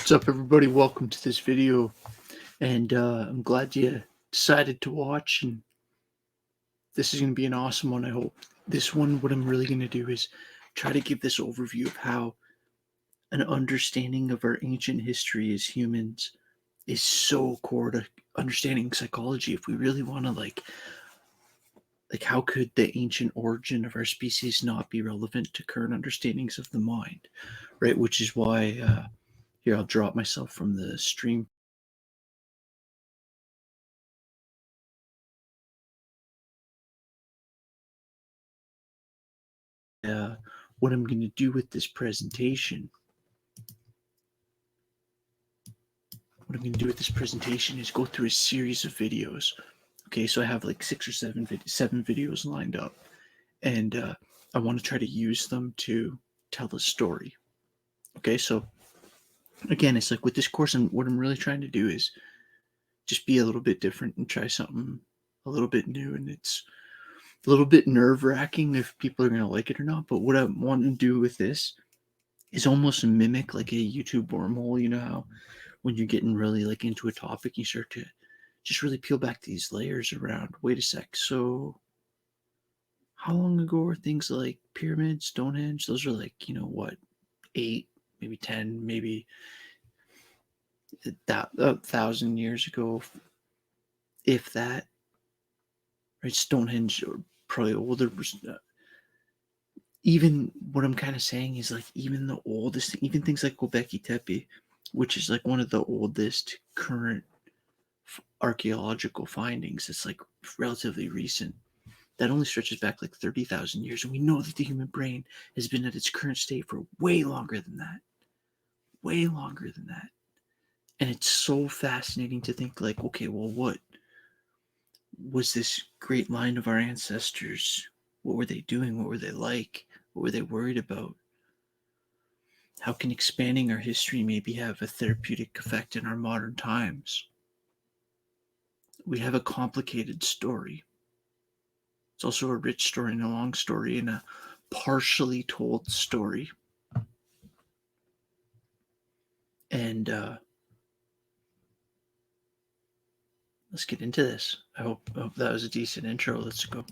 What's up, everybody? Welcome to this video, and I'm glad you decided to watch. And this is going to be an awesome one, I hope. This one, what I'm really going to do is try to give this overview of how an understanding of our ancient history as humans is so core to understanding psychology. If we really want to, how could the ancient origin of our species not be relevant to current understandings of the mind, right? Which is why here I'll drop myself from the stream. What I'm going to do with this presentation. What I'm going to do with this presentation is go through a series of videos. Okay, so I have like 6 or 7 videos lined up, and I want to try to use them to tell a story. Okay, so again, it's like with this course, and what I'm really trying to do is just be a little bit different and try something a little bit new, and it's a little bit nerve-wracking if people are going to like it or not. But what I want to do with this is almost mimic like a YouTube wormhole. You know how when you're getting really like into a topic, you start to just really peel back these layers around. Wait a sec. So how long ago were things like pyramids, Stonehenge? Those are like, what, 8, maybe 10, maybe that 1,000 years ago, if that, right? Stonehenge or probably older. Even what I'm kind of saying is like even the oldest, even things like Göbekli Tepe, which is like one of the oldest current archaeological findings. It's like relatively recent. That only stretches back like 30,000 years. And we know that the human brain has been at its current state for way longer than that. Way longer than that. And it's so fascinating to think like, okay, well, what was this great line of our ancestors? What were they doing? What were they like? What were they worried about? How can expanding our history maybe have a therapeutic effect in our modern times? We have a complicated story. It's also a rich story and a long story and a partially told story. And let's get into this. I hope that was a decent intro. Let's go.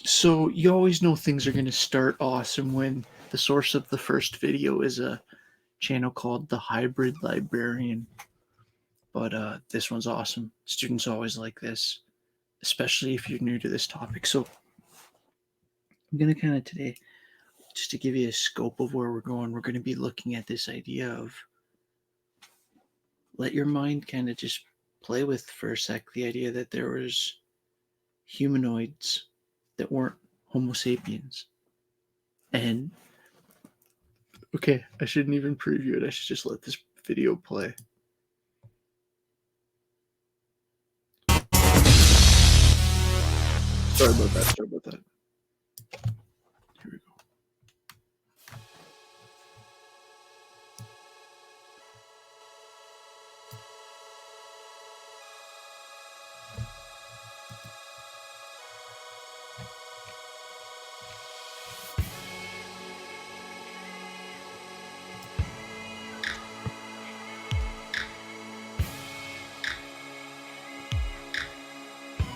So you always know things are going to start awesome when the source of the first video is a channel called The Hybrid Librarian. But this one's awesome. Students always like this, especially if you're new to this topic. So I'm going to kind of today, just to give you a scope of where we're going, we're going to be looking at this idea of let your mind kind of just play with for a sec the idea that there was humanoids that weren't Homo sapiens. And okay, I shouldn't even preview it. I should just let this video play. Sorry about that. Here we go.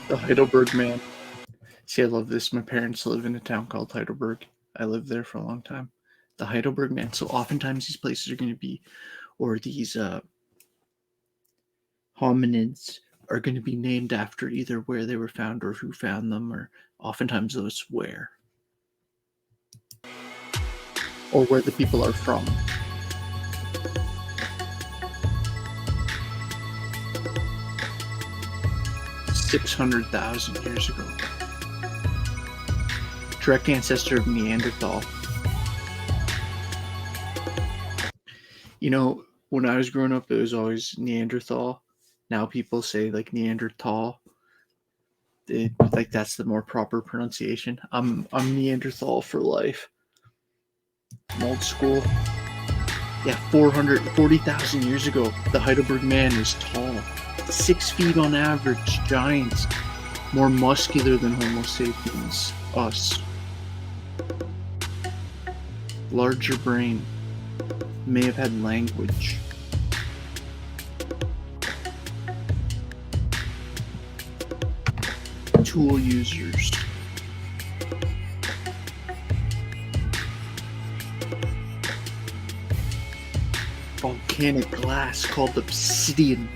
The Heidelberg Man. See, I love this. My parents live in a town called Heidelberg. I lived there for a long time. The Heidelberg Man. So oftentimes these places are going to be, or these hominids are going to be named after either where they were found or who found them, or oftentimes those where, or where the people are from. $600,000 years ago. Direct ancestor of Neanderthal. You know, when I was growing up, it was always Neanderthal. Now people say like Neanderthal. Like that's the more proper pronunciation. I'm Neanderthal for life. I'm old school. Yeah, 440,000 years ago, the Heidelberg man is tall, 6 feet on average, giants, more muscular than Homo sapiens, us. Larger brain, may have had language. Tool users. Volcanic glass called obsidian.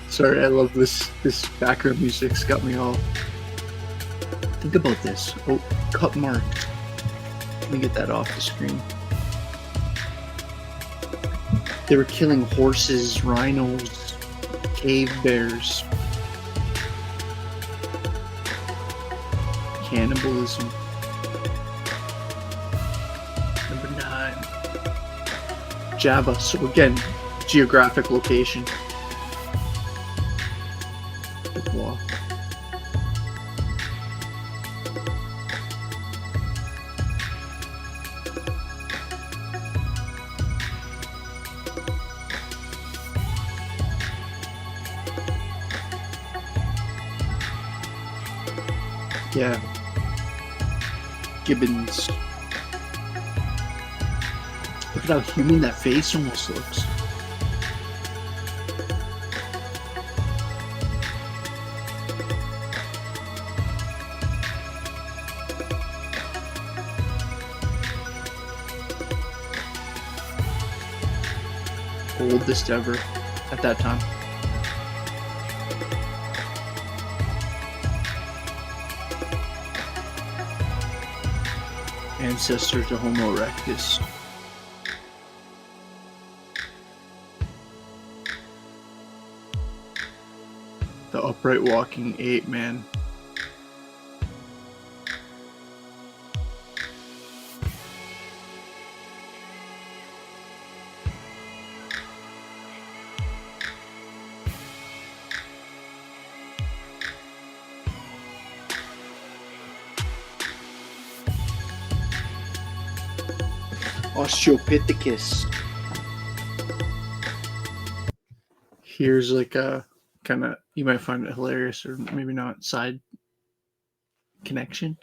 Sorry, I love this background music's got me all. Think about this. Oh, cut mark. Let me get that off the screen. They were killing horses, rhinos, cave bears. Cannibalism. Number 9. Java. So again, geographic location. Wow. Yeah. Gibbons. Look at how human that face almost looks. Oldest ever at that time. Ancestor to Homo erectus. The upright walking ape, man. Australopithecus. Here's like a kind of, you might find it hilarious or maybe not, side connection.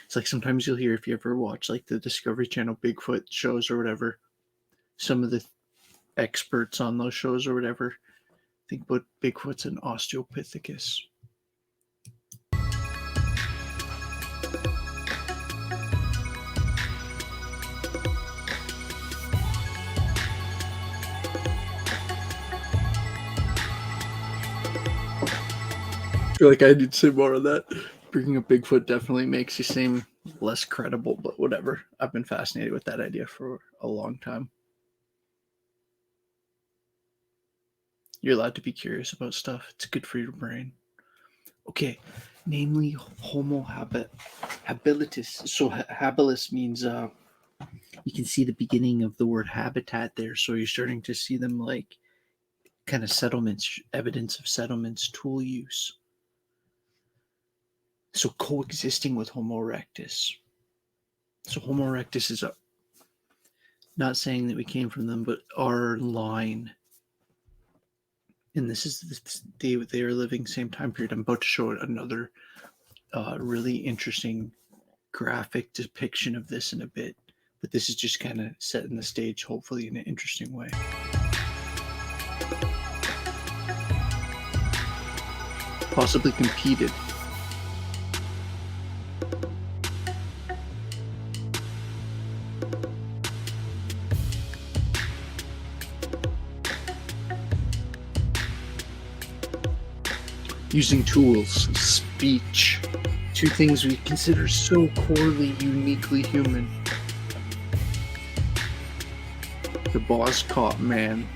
It's like sometimes you'll hear, if you ever watch like the Discovery Channel Bigfoot shows or whatever, some of the experts on those shows or whatever think about Bigfoot's an Australopithecus. I feel like I need to say more on that. Bringing up Bigfoot definitely makes you seem less credible, but whatever. I've been fascinated with that idea for a long time. You're allowed to be curious about stuff. It's good for your brain. Okay, namely Homo habilis. So habilis means you can see the beginning of the word habitat there. So you're starting to see them like kind of settlements, evidence of settlements, tool use. So coexisting with Homo erectus. So Homo erectus is not saying that we came from them, but our line. And this is they are living same time period. I'm about to show another really interesting graphic depiction of this in a bit, but this is just kind of setting the stage, hopefully in an interesting way. Possibly competed. Using tools, speech, two things we consider so corely, uniquely human. The boss cop man.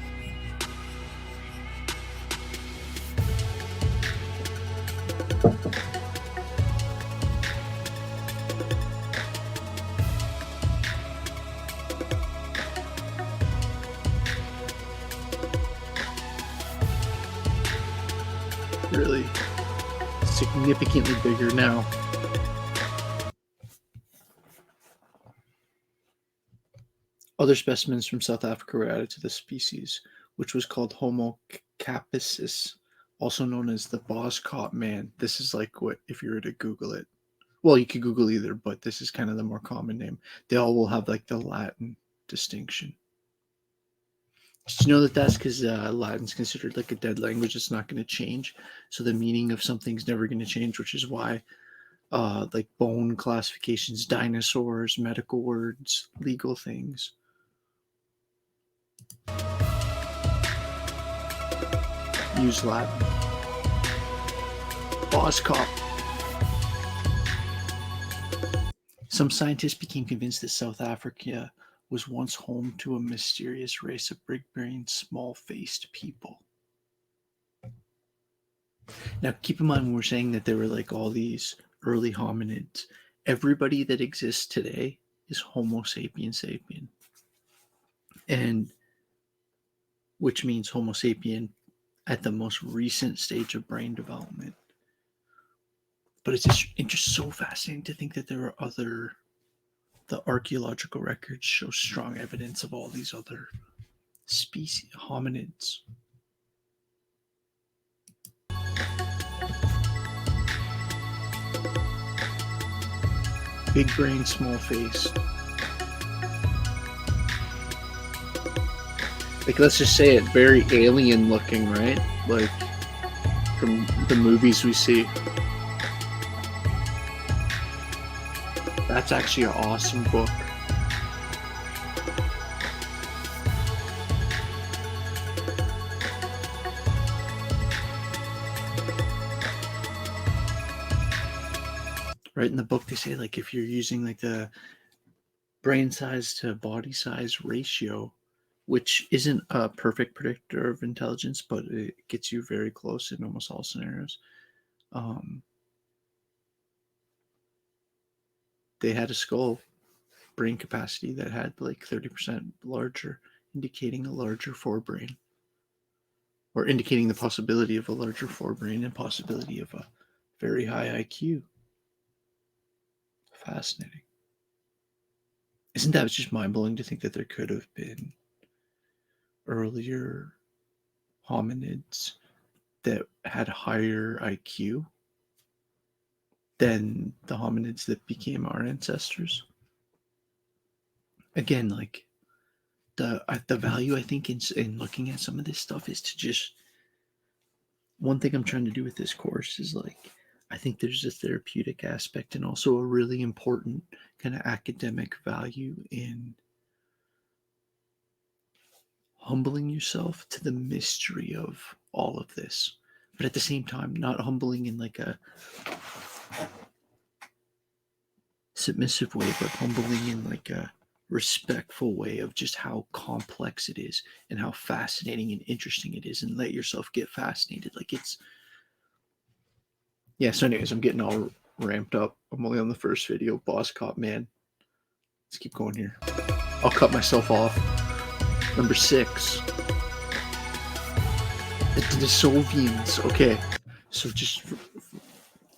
Really significantly bigger now. Other specimens from South Africa were added to the species, which was called Homo capacis, also known as the Boscott man. This is like what, if you were to Google it, well, you could Google either, but this is kind of the more common name. They all will have like the Latin distinction. Did you know that that's because Latin's considered like a dead language? It's not going to change. So the meaning of something's never going to change, which is why like bone classifications, dinosaurs, medical words, legal things. Use Latin. Boscott. Some scientists became convinced that South Africa was once home to a mysterious race of big-brained, small-faced people. Now, keep in mind when we're saying that there were like all these early hominids, everybody that exists today is Homo sapiens sapien. And which means Homo sapien at the most recent stage of brain development. But it's just so fascinating to think that there are the archaeological records show strong evidence of all these other species, hominids. Big brain, small face. Like, let's just say it, very alien looking, right? Like, from the movies we see. That's actually an awesome book. Right in the book, they say, like, if you're using like the brain size to body size ratio, which isn't a perfect predictor of intelligence, but it gets you very close in almost all scenarios. They had a skull brain capacity that had like 30% larger, indicating a larger forebrain, or indicating the possibility of a larger forebrain and possibility of a very high IQ. Fascinating. Isn't that just mind-blowing to think that there could have been earlier hominids that had higher IQ than the hominids that became our ancestors? Again, like the value I think in looking at some of this stuff is to just, one thing I'm trying to do with this course is like, I think there's a therapeutic aspect and also a really important kind of academic value in humbling yourself to the mystery of all of this, but at the same time not humbling in like a submissive way, but humbling in like a respectful way of just how complex it is and how fascinating and interesting it is, and let yourself get fascinated. Like, it's, yeah. So anyways, I'm getting all ramped up. I'm only on the first video. Boscott man. Let's keep going here. I'll cut myself off. Number 6. The Denisovians. Okay, so just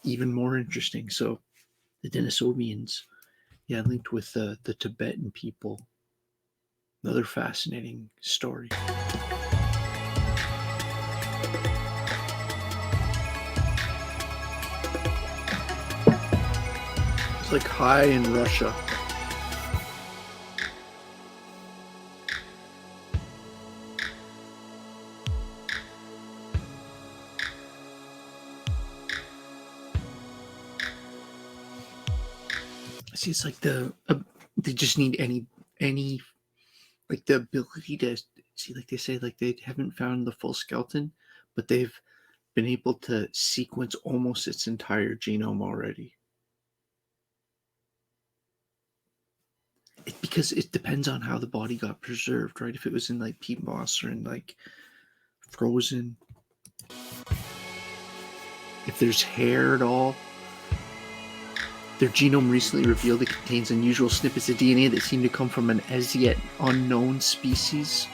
even more interesting. So the Denisovians, yeah, linked with the Tibetan people. Another fascinating story. It's like high in Russia. See, it's like they just need any like the ability to see, like they say, like they haven't found the full skeleton, but they've been able to sequence almost its entire genome already. Because it depends on how the body got preserved, right? If it was in like peat moss or in like frozen, if there's hair at all. Their genome recently revealed it contains unusual snippets of DNA that seem to come from an as yet unknown species.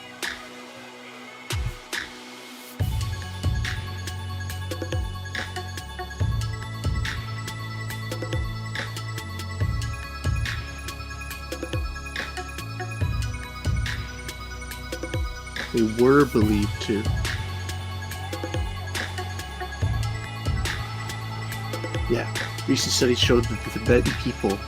They were believed to. Yeah, recent studies showed that the Tibetan people.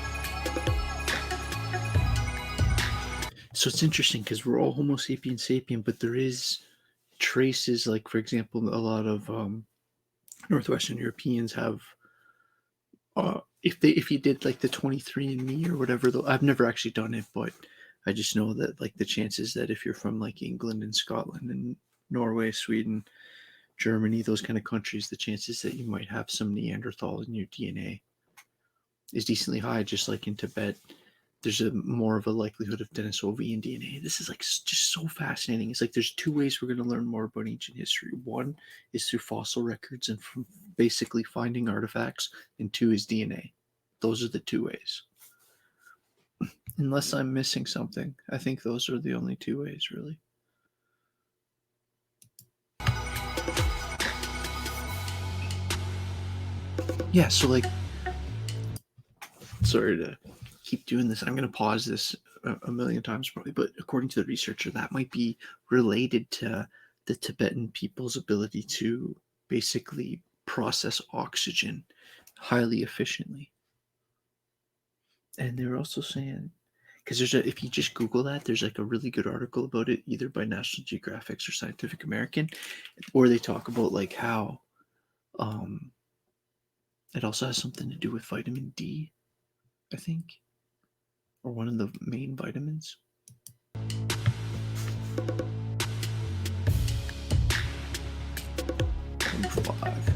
So it's interesting because we're all Homo sapiens sapien, but there is traces, like for example, a lot of Northwestern Europeans have. If you did like the 23andMe or whatever, though I've never actually done it, but I just know that like the chances that if you're from like England and Scotland and Norway, Sweden, Germany, those kind of countries, the chances that you might have some Neanderthal in your DNA is decently high. Just like in Tibet, there's a more of a likelihood of Denisovian DNA. This is like just so fascinating. It's like there's two ways we're going to learn more about ancient history. One is through fossil records and from basically finding artifacts, and two is DNA. Those are the two ways. Unless I'm missing something, I think those are the only two ways, really. Yeah, so like, sorry to keep doing this. I'm going to pause this a million times probably, but according to the researcher, that might be related to the Tibetan people's ability to basically process oxygen highly efficiently. And they were also saying, because if you just Google that, there's like a really good article about it, either by National Geographic or Scientific American, or they talk about like how it also has something to do with vitamin D, I think, or one of the main vitamins. And 5.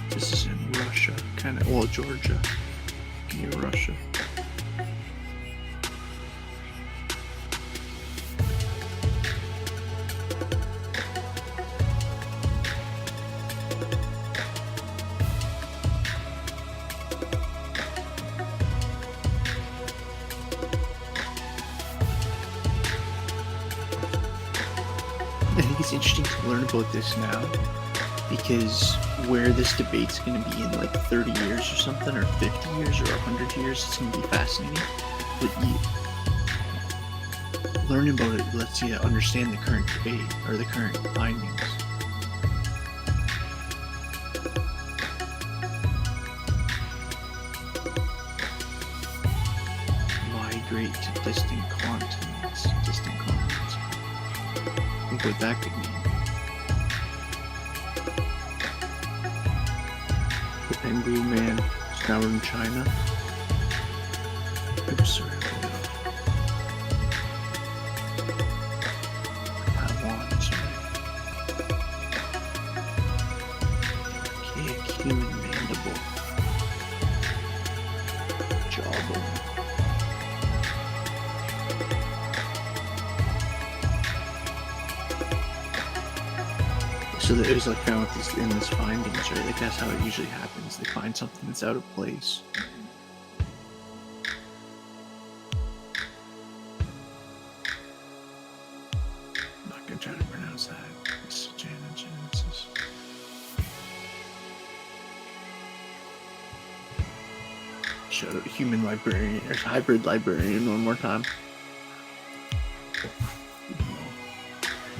This is in Russia, kind of, well, Georgia, near Russia. I think it's interesting to learn about this now, because where this debate's going to be in like 30 years or something, or 50 years or 100 years, it's going to be fascinating. But learning about it lets you understand the current debate or the current findings. Migrate to distant continents. Think what that could mean. The Pengu man is now in China. Oops, sorry. Taiwan, sorry. Archaic human mandible. Jawbone. So it was like found with in this findings, right? Like that's how it usually happens. They find something that's out of place. I'm not gonna try to pronounce that. It's Genesis. Shout out human librarian or hybrid librarian one more time.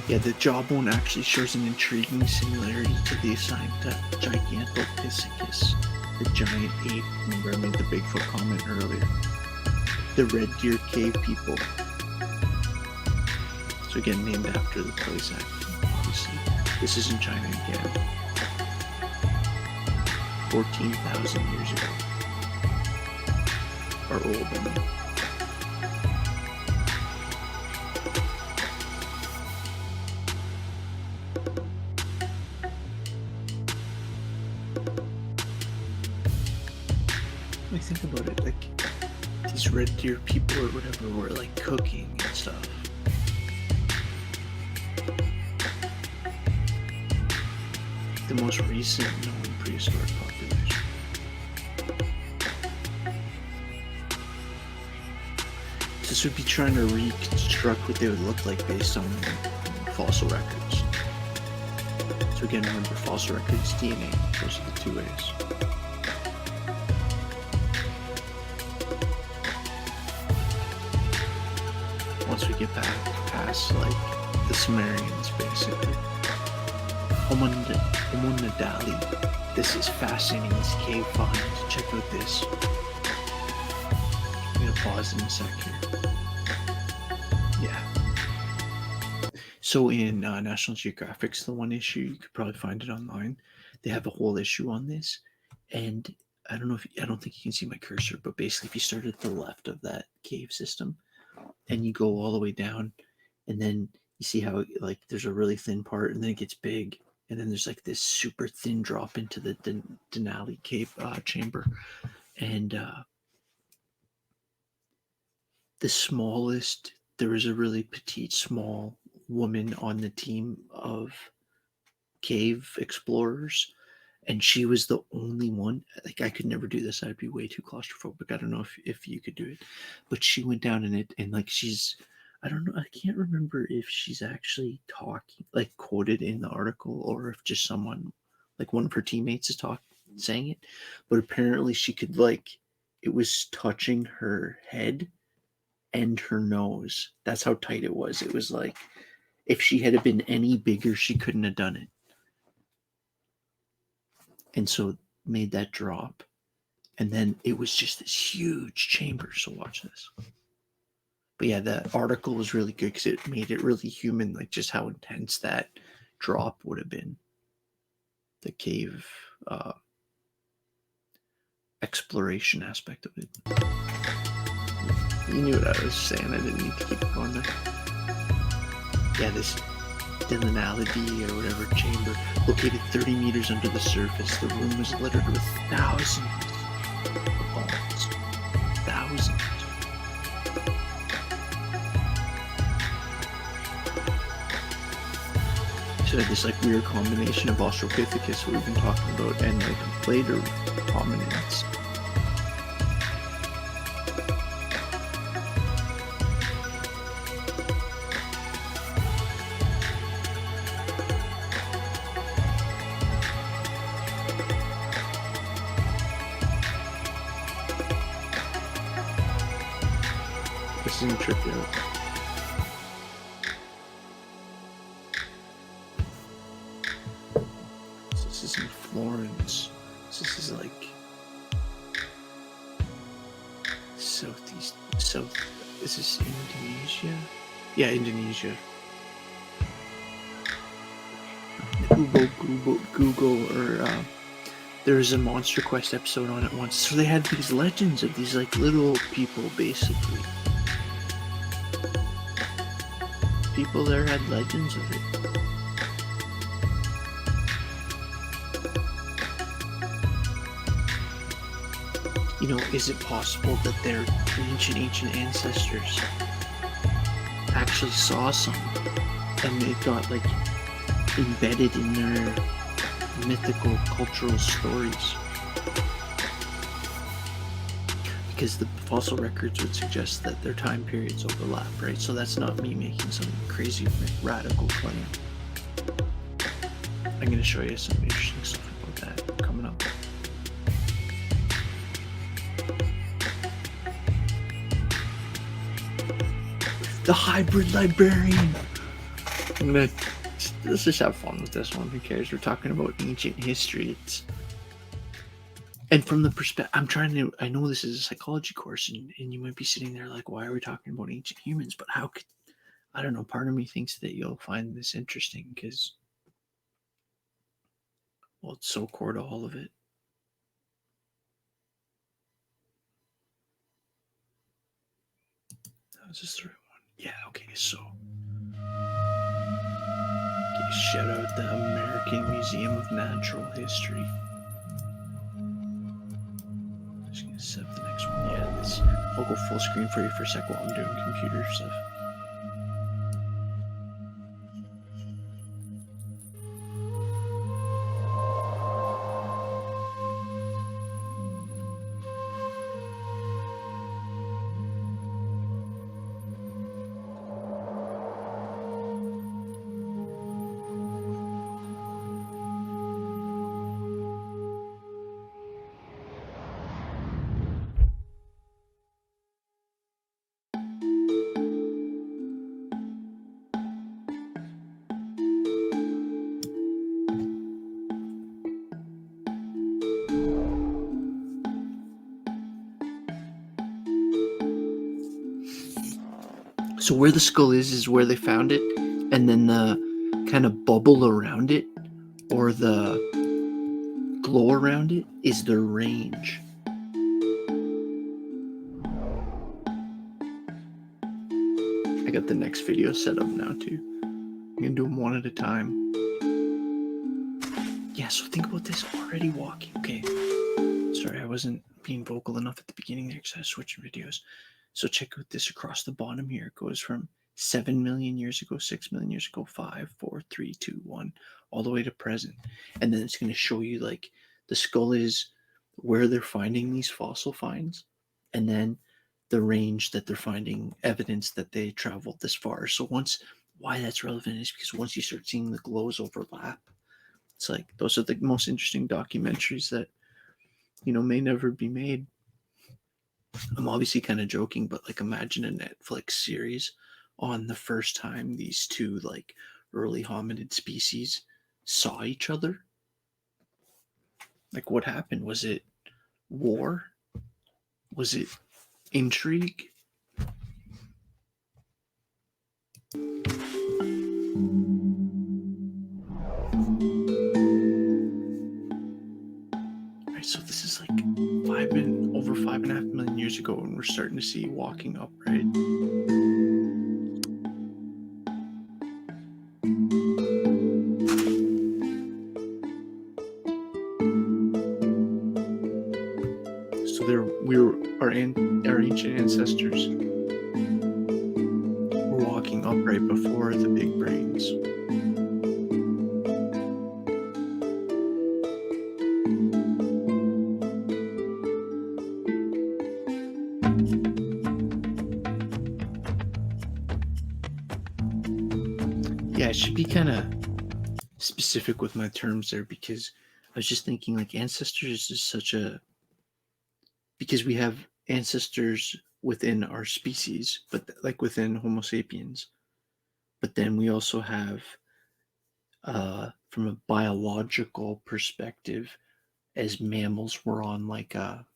Yeah, the jawbone actually shows an intriguing similarity to the assigned Gigantopithecus, the giant ape. Remember I made the Bigfoot comment earlier. The Red Deer Cave people. So again, named after the place, obviously. This is in China again. 14,000 years ago. Or older. Think about it, like these Red Deer people or whatever were like cooking and stuff. The most recent known prehistoric population. This would be trying to reconstruct what they would look like based on fossil records. So again, remember fossil records, DNA, those are the two ways. once we get back past like the Sumerians, basically. Homonadali. This is fascinating. This cave find. Check out this. I'm gonna pause in a sec here. Yeah. So in National Geographic's the one issue, you could probably find it online. They have a whole issue on this, and I don't think you can see my cursor, but basically, if you start at the left of that cave system, and you go all the way down, and then you see how like there's a really thin part, and then it gets big, and then there's like this super thin drop into the Denali cave chamber, and the smallest. There was a really petite, small woman on the team of cave explorers, and she was the only one. Like I could never do this. I'd be way too claustrophobic. I don't know if you could do it, but she went down in it, and like she's, I don't know. I can't remember if she's actually talking, like quoted in the article, or if just someone, like one of her teammates, is saying it. But apparently, she could like, it was touching her head and her nose. That's how tight it was. It was like if she had been any bigger, she couldn't have done it. And so made that drop. And then it was just this huge chamber. So watch this. But yeah, the article was really good because it made it really human, like just how intense that drop would have been. The cave exploration aspect of it. You knew what I was saying. I didn't need to keep going there. Yeah, this Denali or whatever chamber, located 30 meters under the surface. The room was littered with thousands of bones. Thousands. So this like weird combination of Australopithecus, what we've been talking about, and like later hominids. This isn't trippy out. This is in Florence. This is like southeast. This is Indonesia. Yeah, Indonesia. Google, or there was a Monster Quest episode on it once. So they had these legends of these like little people, basically. People there had legends of it. You know, is it possible that their ancient ancestors actually saw some and it got like embedded in their mythical cultural stories? Because the fossil records would suggest that their time periods overlap, right? So that's not me making some crazy radical claim. I'm going to show you some interesting stuff about that coming up. The hybrid librarian. Let's just have fun with this one. Who cares? We're talking about ancient history. And from the perspective, I know this is a psychology course, and you might be sitting there like, why are we talking about ancient humans? But how could, I don't know, part of me thinks that you'll find this interesting because, well, it's so core to all of it. That was just the right one. Yeah, okay, so. Okay, shout out the American Museum of Natural History. Just gonna set up the next one. Yeah, this. I'll go full screen for you for a sec while I'm doing computer stuff. So where the skull is where they found it, and then the kind of bubble around it, or the glow around it, is the range. I got the next video set up now too. I'm gonna do them one at a time. Yeah, so think about this, already walking. Okay, sorry, I wasn't being vocal enough at the beginning there because I was switching videos. So check out this across the bottom here. It goes from 7 million years ago, 6 million years ago, 5, 4, 3, 2, 1, all the way to present. And then it's going to show you like the skull is where they're finding these fossil finds, and then the range that they're finding evidence that they traveled this far. So why that's relevant is because once you start seeing the glows overlap, it's like those are the most interesting documentaries that, may never be made. I'm obviously kind of joking, but like imagine a Netflix series on the first time these two like early hominid species saw each other. Like what happened? Was it war? Was it intrigue? Alright, so this is like over 5.5 million years ago, and we're starting to see walking upright. So our ancient ancestors were walking upright before the big brains. Yeah, I should be kind of specific with my terms there, because I was just thinking like ancestors is because we have ancestors within our species, but like within Homo sapiens, but then we also have from a biological perspective, as mammals, we're on like a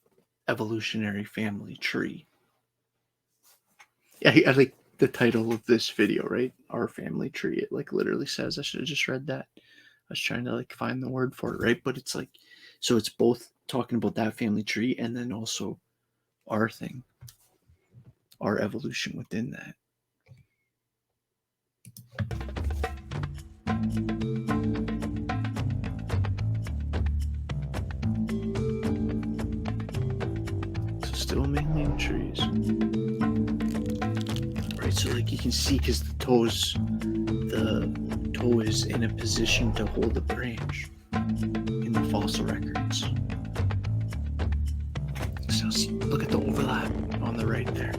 evolutionary family tree. I like the title of this video, right? Our family tree. It like literally says, I should have just read that. I was trying to like find the word for it, right? But it's like, so it's both talking about that family tree and then also our thing, our evolution within that. So still mainly in trees. Right, so like you can see, because the toe is in a position to hold a branch in the fossil records. So look at the overlap on the right there.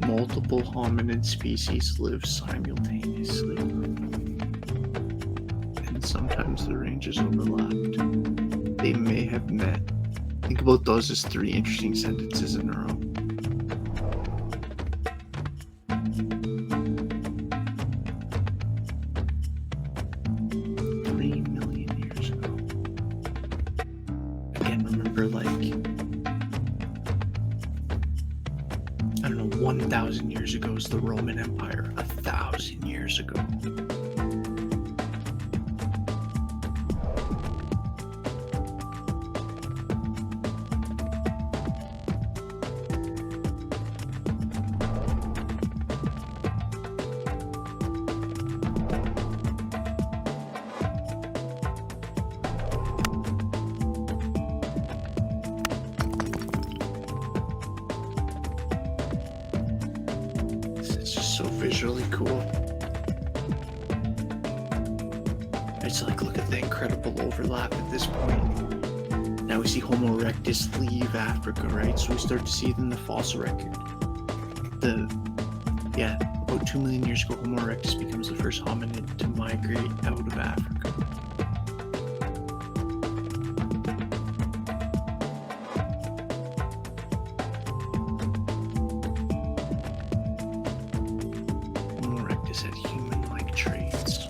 Multiple hominid species live simultaneously, and sometimes the ranges overlapped. They may have met. Think about those as 3 interesting sentences in a row. Like, I don't know, 1,000 years ago is the Roman Empire. 1,000 years ago. So visually cool. It's like, look at the incredible overlap at this point. Now we see Homo erectus leave Africa, right? So we start to see it in the fossil record. About 2 million years ago, Homo erectus becomes the first hominid to migrate out of Africa. Had human-like traits.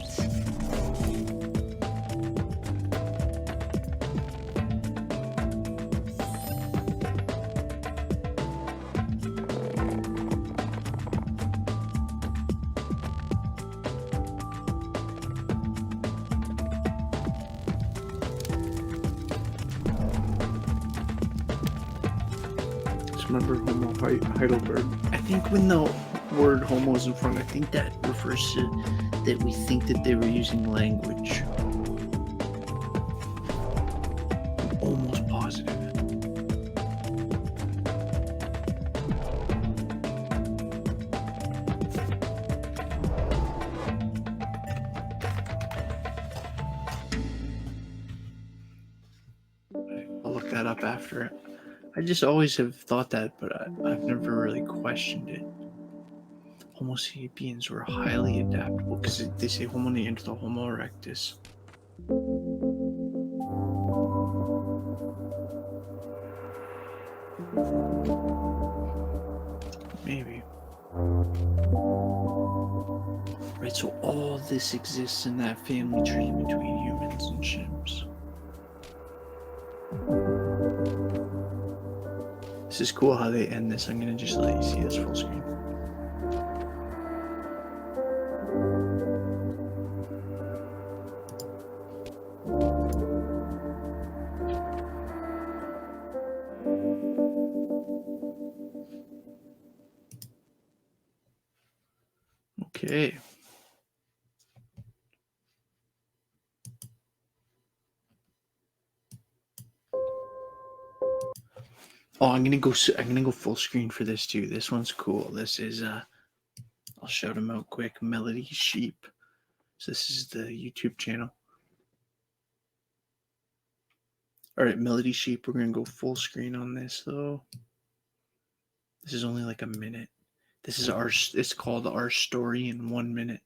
remember Homo Heidelberg. I think when the word homo is in front, I think that refers to that we think that they were using language. I'm almost positive. I'll look that up after it. I just always have thought that, but I've never really questioned it. Homo sapiens were highly adaptable because they say Homo neanderthal, Homo erectus. Maybe. Right, so all this exists in that family tree between humans and chimps. This is cool how they end this. I'm gonna just let you see this full screen. Okay. Oh, I'm gonna go full screen for this too. This one's cool. This is I'll shout them out quick. Melody Sheep. So this is the YouTube channel. All right, Melody Sheep. We're gonna go full screen on this though. This is only like a minute. This is it's called Our Story in 1 minute.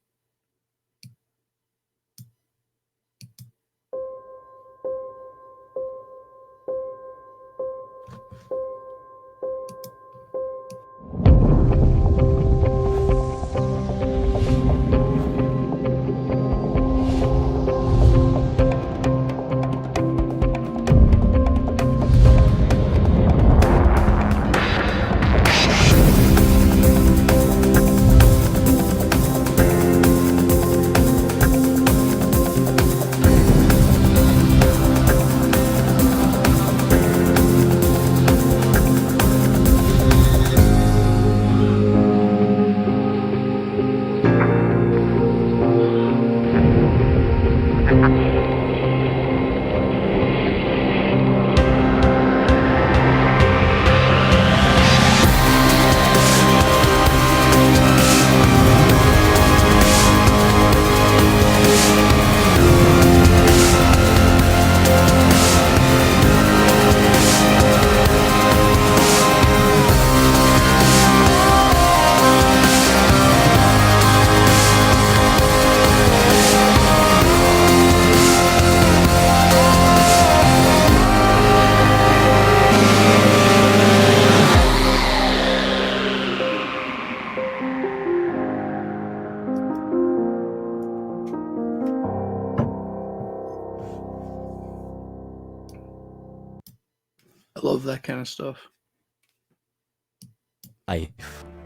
I love that kind of stuff.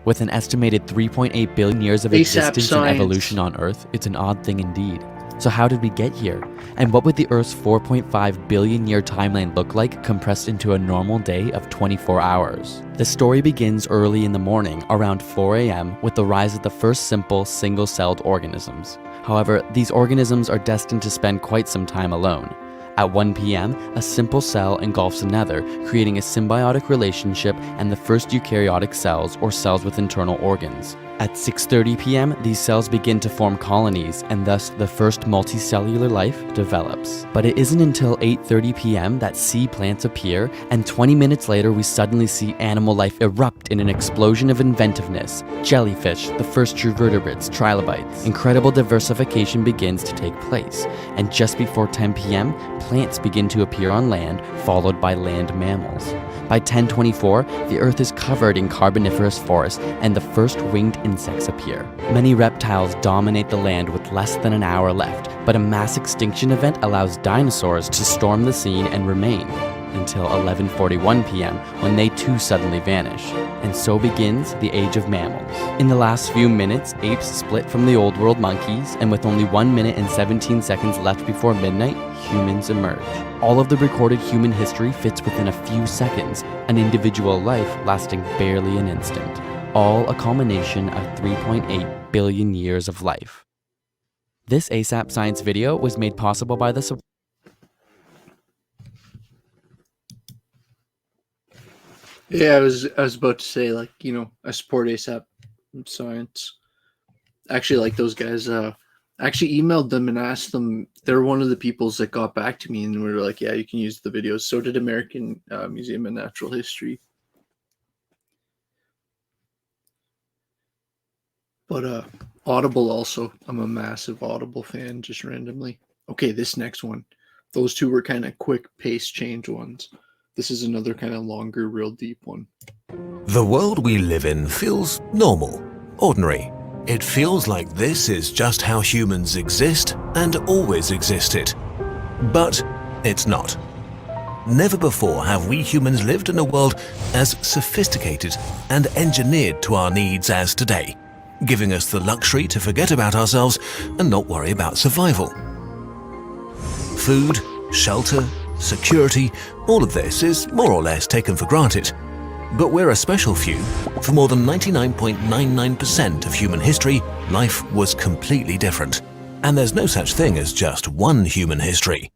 With an estimated 3.8 billion years of ASAP existence and science. evolution on Earth, it's an odd thing indeed. So how did we get here? And what would the Earth's 4.5 billion year timeline look like compressed into a normal day of 24 hours? The story begins early in the morning, around 4 a.m., with the rise of the first simple, single-celled organisms. However, these organisms are destined to spend quite some time alone. At 1 p.m., a simple cell engulfs another, creating a symbiotic relationship and the first eukaryotic cells, or cells with internal organs. At 6:30 p.m., these cells begin to form colonies, and thus the first multicellular life develops. But it isn't until 8:30 p.m. that sea plants appear, and 20 minutes later we suddenly see animal life erupt in an explosion of inventiveness. Jellyfish, the first true vertebrates, trilobites. Incredible diversification begins to take place, and just before 10 p.m., plants begin to appear on land, followed by land mammals. By 1024, the Earth is covered in carboniferous forests, and the first winged insects appear. Many reptiles dominate the land with less than an hour left, but a mass extinction event allows dinosaurs to storm the scene and remain. until 11:41 p.m. when they too suddenly vanish. And so begins the age of mammals. In the last few minutes, apes split from the old world monkeys, and with only 1 minute and 17 seconds left before midnight, humans emerge. All of the recorded human history fits within a few seconds, an individual life lasting barely an instant. All a culmination of 3.8 billion years of life. This ASAP Science video was made possible by the support. Yeah, I was about to say, like, you know, I support ASAP Science. Actually, like those guys. Actually emailed them and asked them. They're one of the peoples that got back to me and were like, "Yeah, you can use the videos." So did American Museum of Natural History. But Audible also. I'm a massive Audible fan, just randomly. Okay, this next one. Those two were kind of quick pace change ones. This is another kind of longer, real deep one. The world we live in feels normal, ordinary. It feels like this is just how humans exist and always existed. But it's not. Never before have we humans lived in a world as sophisticated and engineered to our needs as today, giving us the luxury to forget about ourselves and not worry about survival. Food, shelter, security, all of this is more or less taken for granted. But we're a special few. For more than 99.99% of human history, life was completely different. And there's no such thing as just one human history.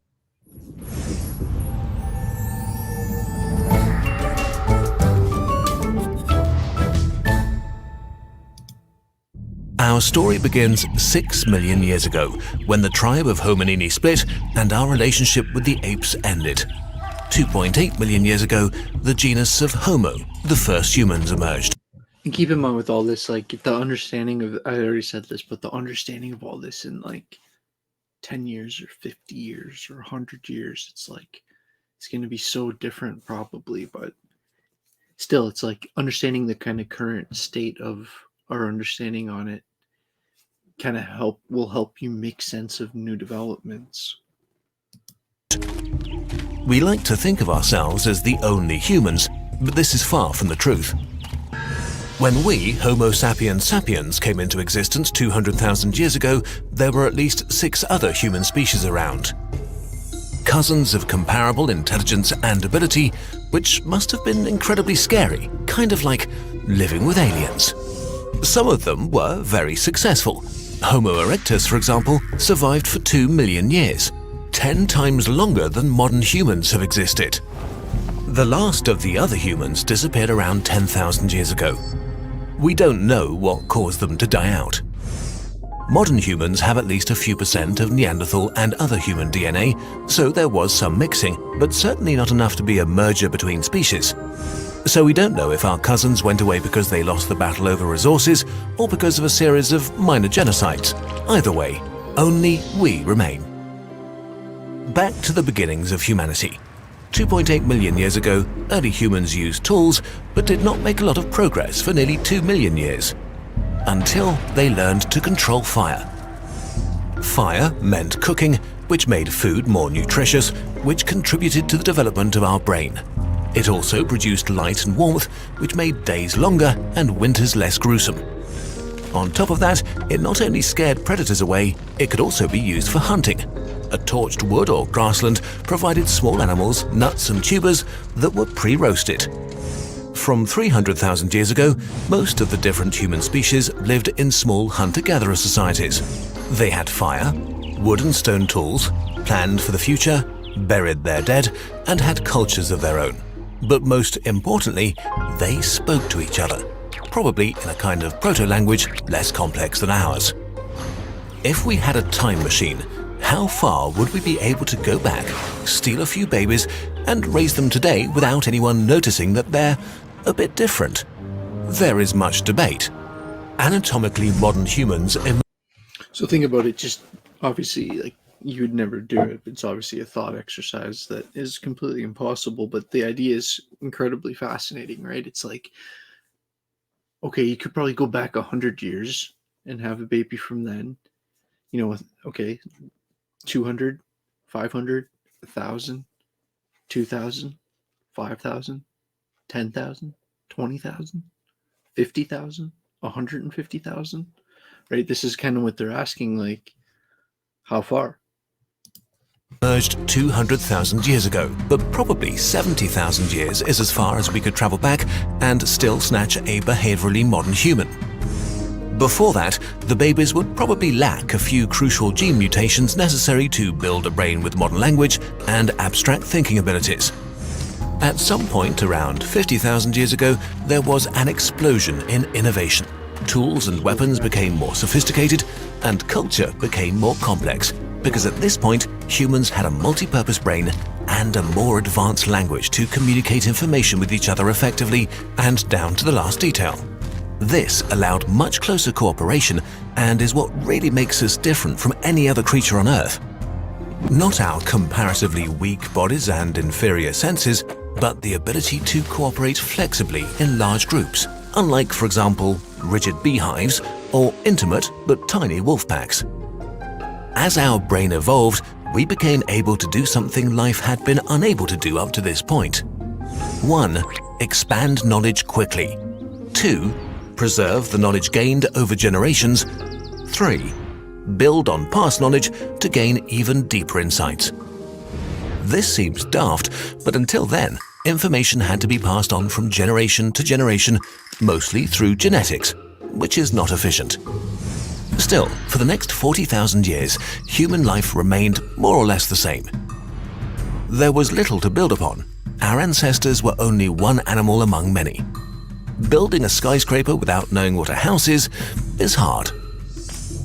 Our story begins 6 million years ago, when the tribe of Hominini split and our relationship with the apes ended. 2.8 million years ago, the genus of Homo, the first humans, emerged. And keep in mind with all this, like, the understanding of, I already said this, but the understanding of all this in like 10 years or 50 years or 100 years, it's like, it's going to be so different probably, but still, it's like understanding the kind of current state of our understanding on it kind of will help you make sense of new developments. We like to think of ourselves as the only humans, but this is far from the truth. When we, Homo sapiens sapiens, came into existence 200,000 years ago, there were at least 6 other human species around. Cousins of comparable intelligence and ability, which must have been incredibly scary, kind of like living with aliens. Some of them were very successful. Homo erectus, for example, survived for 2 million years, 10 times longer than modern humans have existed. The last of the other humans disappeared around 10,000 years ago. We don't know what caused them to die out. Modern humans have at least a few percent of Neanderthal and other human DNA, so there was some mixing, but certainly not enough to be a merger between species. So we don't know if our cousins went away because they lost the battle over resources or because of a series of minor genocides. Either way, only we remain. Back to the beginnings of humanity. 2.8 million years ago, early humans used tools, but did not make a lot of progress for nearly 2 million years. Until they learned to control fire. Fire meant cooking, which made food more nutritious, which contributed to the development of our brain. It also produced light and warmth, which made days longer and winters less gruesome. On top of that, it not only scared predators away, it could also be used for hunting. A torched wood or grassland provided small animals, nuts and tubers that were pre-roasted. From 300,000 years ago, most of the different human species lived in small hunter-gatherer societies. They had fire, wood and stone tools, planned for the future, buried their dead, and had cultures of their own. But most importantly, they spoke to each other, probably in a kind of proto-language less complex than ours. If we had a time machine, how far would we be able to go back, steal a few babies, and raise them today without anyone noticing that they're a bit different? There is much debate. Anatomically modern humans... So think about it, just obviously, like, you'd never do it. It's obviously a thought exercise that is completely impossible, but the idea is incredibly fascinating, right? It's like, okay, you could probably go back 100 years and have a baby from then, you know, with, okay, 200, 500, 1,000, 2,000. 5,000, 10,000, 20,000, 50,000, 150,000, right? This is kind of what they're asking, like, how far? Emerged 200,000 years ago, but probably 70,000 years is as far as we could travel back and still snatch a behaviorally modern human. Before that, the babies would probably lack a few crucial gene mutations necessary to build a brain with modern language and abstract thinking abilities. At some point around 50,000 years ago, there was an explosion in innovation. Tools and weapons became more sophisticated, and culture became more complex, because at this point, humans had a multi-purpose brain and a more advanced language to communicate information with each other effectively and down to the last detail. This allowed much closer cooperation and is what really makes us different from any other creature on Earth. Not our comparatively weak bodies and inferior senses, but the ability to cooperate flexibly in large groups, unlike, for example, rigid beehives or intimate but tiny wolf packs. As our brain evolved, we became able to do something life had been unable to do up to this point. 1. Expand knowledge quickly. 2. Preserve the knowledge gained over generations. 3. Build on past knowledge to gain even deeper insights. This seems daft, but until then, information had to be passed on from generation to generation, mostly through genetics, which is not efficient. Still, for the next 40,000 years, human life remained more or less the same. There was little to build upon. Our ancestors were only one animal among many. Building a skyscraper without knowing what a house is hard.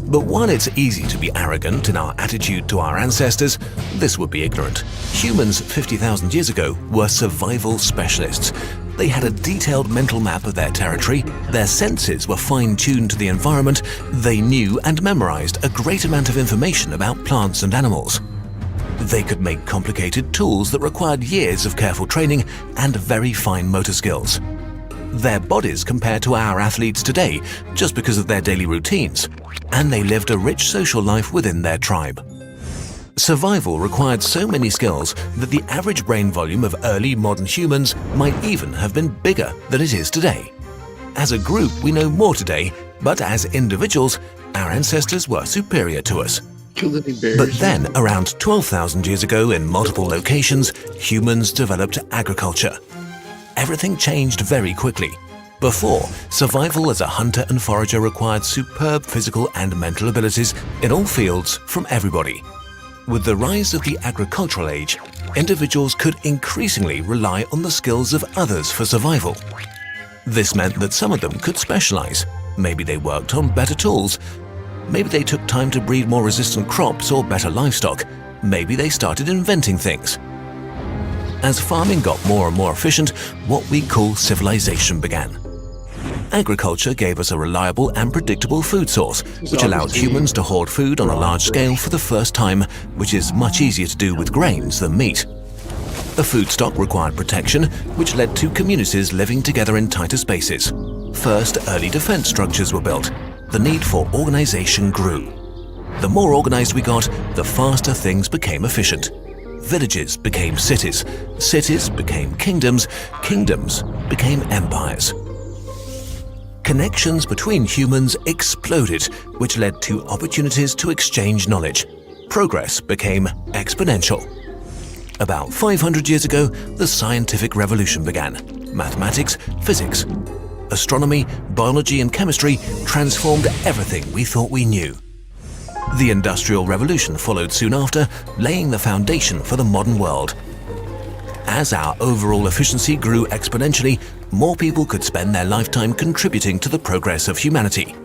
But while it's easy to be arrogant in our attitude to our ancestors, this would be ignorant. Humans 50,000 years ago were survival specialists. They had a detailed mental map of their territory, their senses were fine-tuned to the environment, they knew and memorized a great amount of information about plants and animals. They could make complicated tools that required years of careful training and very fine motor skills. Their bodies compared to our athletes today just because of their daily routines, and they lived a rich social life within their tribe. Survival required so many skills that the average brain volume of early modern humans might even have been bigger than it is today. As a group, we know more today, but as individuals, our ancestors were superior to us. But then, around 12,000 years ago in multiple locations, humans developed agriculture. Everything changed very quickly. Before, survival as a hunter and forager required superb physical and mental abilities in all fields from everybody. With the rise of the agricultural age, individuals could increasingly rely on the skills of others for survival. This meant that some of them could specialize. Maybe they worked on better tools. Maybe they took time to breed more resistant crops or better livestock. Maybe they started inventing things. As farming got more and more efficient, what we call civilization began. Agriculture gave us a reliable and predictable food source, which allowed humans to hoard food on a large scale for the first time, which is much easier to do with grains than meat. The food stock required protection, which led to communities living together in tighter spaces. First, early defense structures were built. The need for organization grew. The more organized we got, the faster things became efficient. Villages became cities, cities became kingdoms, kingdoms became empires. Connections between humans exploded, which led to opportunities to exchange knowledge. Progress became exponential. About 500 years ago, the scientific revolution began. Mathematics, physics, astronomy, biology, and chemistry transformed everything we thought we knew. The Industrial Revolution followed soon after, laying the foundation for the modern world. As our overall efficiency grew exponentially, more people could spend their lifetime contributing to the progress of humanity.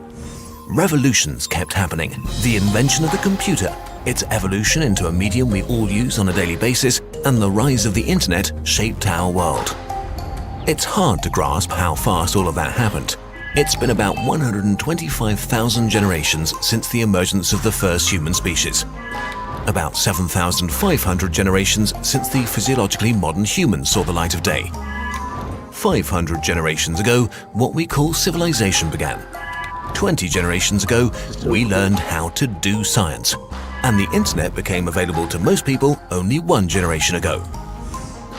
Revolutions kept happening. The invention of the computer, its evolution into a medium we all use on a daily basis, and the rise of the internet shaped our world. It's hard to grasp how fast all of that happened. It's been about 125,000 generations since the emergence of the first human species. About 7,500 generations since the physiologically modern human saw the light of day. 500 generations ago, what we call civilization began. 20 generations ago, we learned how to do science. And the internet became available to most people only 1 generation ago.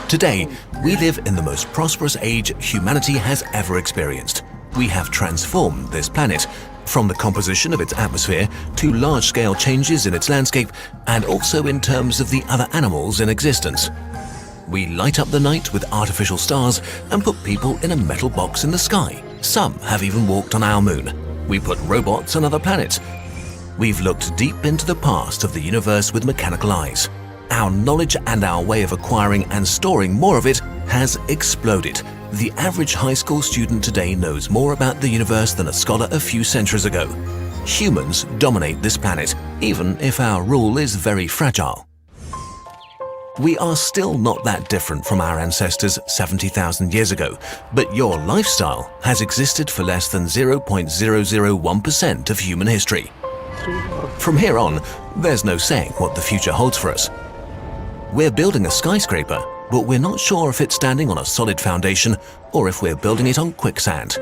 Today, we live in the most prosperous age humanity has ever experienced. We have transformed this planet, from the composition of its atmosphere to large-scale changes in its landscape, and also in terms of the other animals in existence. We light up the night with artificial stars and put people in a metal box in the sky. Some have even walked on our moon. We put robots on other planets. We've looked deep into the past of the universe with mechanical eyes. Our knowledge and our way of acquiring and storing more of it has exploded. The average high school student today knows more about the universe than a scholar a few centuries ago. Humans dominate this planet, even if our rule is very fragile. We are still not that different from our ancestors 70,000 years ago, but your lifestyle has existed for less than 0.001% of human history. From here on, there's no saying what the future holds for us. We're building a skyscraper, but we're not sure if it's standing on a solid foundation or if we're building it on quicksand.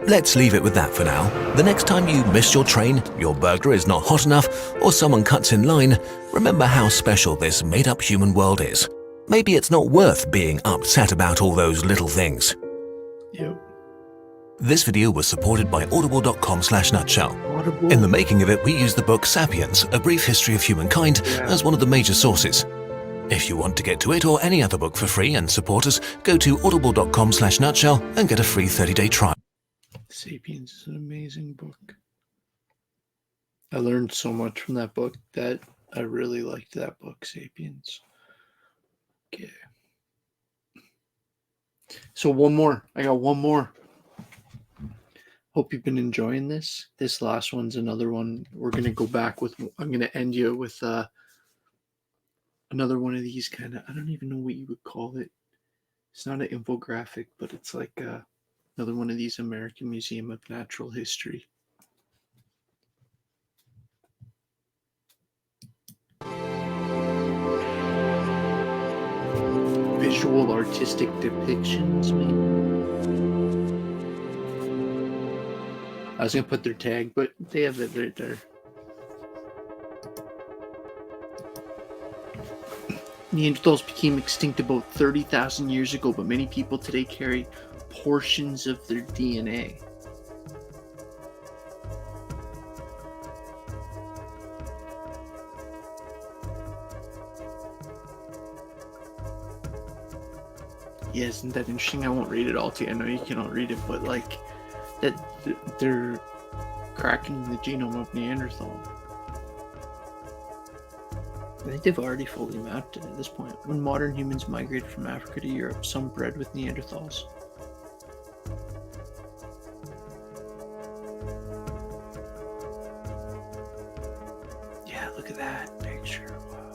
Let's leave it with that for now. The next time you miss your train, your burger is not hot enough, or someone cuts in line, remember how special this made-up human world is. Maybe it's not worth being upset about all those little things. Yep. This video was supported by audible.com/nutshell. Audible. In the making of it, we used the book Sapiens, A Brief History of Humankind, as one of the major sources. If you want to get to it or any other book for free and support us, go to audible.com/nutshell and get a free 30-day trial. Sapiens is an amazing book. I learned so much from that book that I really liked that book, Sapiens. Okay. So one more. I got one more. Hope you've been enjoying this. This last one's another one. We're going to go back with, I'm going to end you with another one of these kind of, I don't even know what you would call it. It's not an infographic, but it's like another one of these American Museum of Natural History. Visual artistic depictions, maybe. I was going to put their tag, but they have it right there. Neanderthals became extinct about 30,000 years ago, but many people today carry portions of their DNA. Yeah, isn't that interesting? I won't read it all to you. I know you cannot read it, but like that they're cracking the genome of Neanderthal. I think they've already fully mapped it at this point. When modern humans migrated from Africa to Europe, some bred with Neanderthals. Yeah, look at that picture. Wow.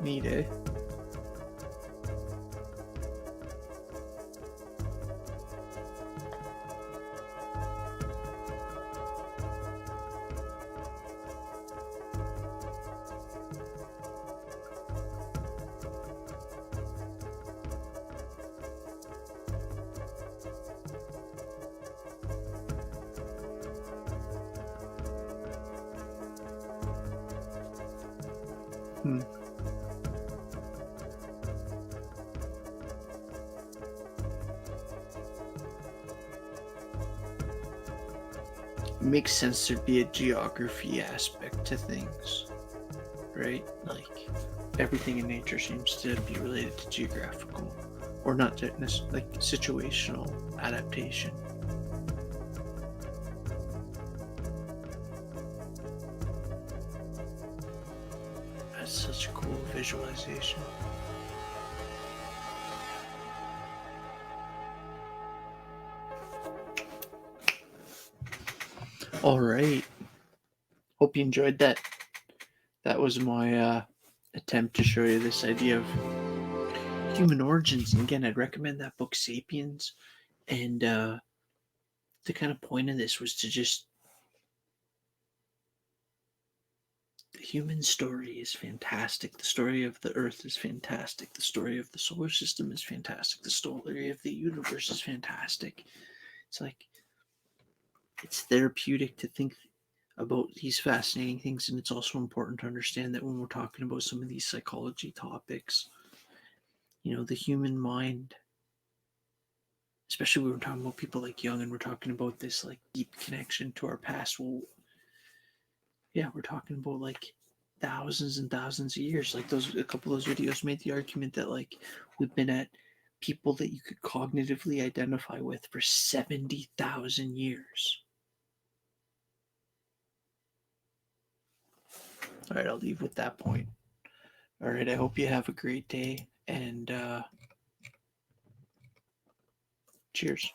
Neat, eh? It makes sense there'd be a geography aspect to things, right? Like everything in nature seems to be related to geographical, or not necessarily, like situational adaptation. That's such a cool visualization. All right. Hope you enjoyed that. That was my attempt to show you this idea of human origins. And again, I'd recommend that book, Sapiens. And the kind of point of this was to just... The human story is fantastic. The story of the Earth is fantastic. The story of the solar system is fantastic. The story of the universe is fantastic. It's like... It's therapeutic to think about these fascinating things, and it's also important to understand that when we're talking about some of these psychology topics the human mind, especially when we're talking about people like Jung and we're talking about this like deep connection to our past. Well, yeah, we're talking about like thousands and thousands of years. Like a couple of those videos made the argument that like we've been at people that you could cognitively identify with for 70,000 years. All right, I'll leave with that point. All right, I hope you have a great day, and cheers.